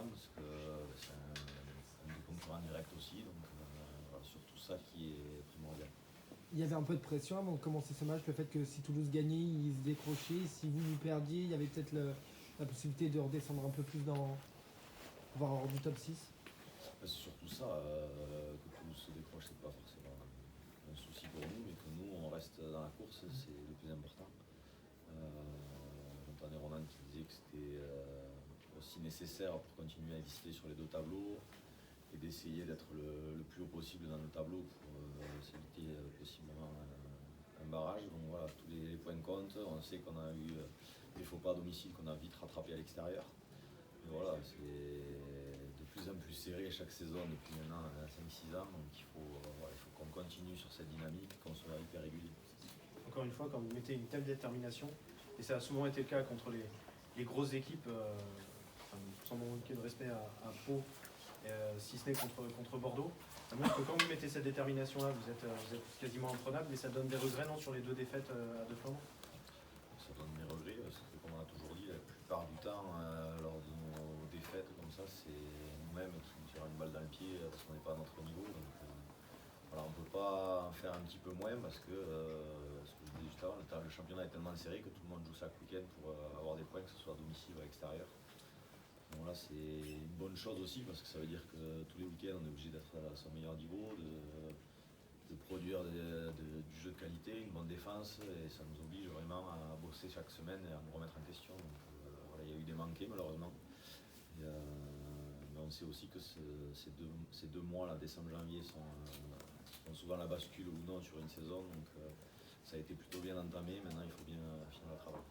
parce que c'est un des concurrents directs aussi, donc voilà, surtout ça qui est primordial. Il y avait un peu de pression avant de commencer ce match, le fait que si Toulouse gagnait, ils se décrochaient, si vous perdiez, il y avait peut-être la possibilité de redescendre un peu plus voire hors du top 6. C'est surtout ça, que Toulouse se décroche, c'est pas forcément un souci pour nous, mais que nous on reste dans la course, c'est le plus important. J'entendais Ronan qui disait que c'était aussi nécessaire pour continuer à exister sur les deux tableaux et d'essayer d'être le plus haut possible dans le tableau pour s'éviter possiblement un barrage. Donc voilà, tous les points comptent. On sait qu'on a eu des faux pas à domicile qu'on a vite rattrapé à l'extérieur. Et voilà, c'est de plus en plus serré chaque saison depuis maintenant 5-6 ans. Donc il faut qu'on continue sur cette dynamique, qu'on soit hyper régulier. Encore une fois, quand vous mettez une telle détermination, et ça a souvent été le cas contre les grosses équipes, sans manquer de respect à Pau, si ce n'est contre Bordeaux, ça montre que quand vous mettez cette détermination-là, vous êtes quasiment imprenable, mais ça donne des regrets, non, sur les 2 défaites à 2 Flamands. Ça donne des regrets, parce que comme on a toujours dit, la plupart du temps, lors de nos défaites comme ça, c'est nous-mêmes qui nous tirons une balle dans le pied parce qu'on n'est pas à notre niveau. Donc, voilà, on ne peut pas en faire un petit peu moins parce que, ce que je disais juste avant, le championnat est tellement serré que tout le monde joue chaque week-end pour avoir des points, que ce soit à domicile ou à l'extérieur. Donc là, c'est une bonne chose aussi parce que ça veut dire que tous les week-ends, on est obligé d'être à son meilleur niveau, de produire du jeu de qualité, une bonne défense, et ça nous oblige vraiment à bosser chaque semaine et à nous remettre en question. Donc voilà, il y a eu des manqués malheureusement. Mais on sait aussi que ces 2 mois, là, décembre, janvier, sont souvent la bascule ou non sur une saison. Donc ça a été plutôt bien entamé, maintenant il faut bien finir le travail.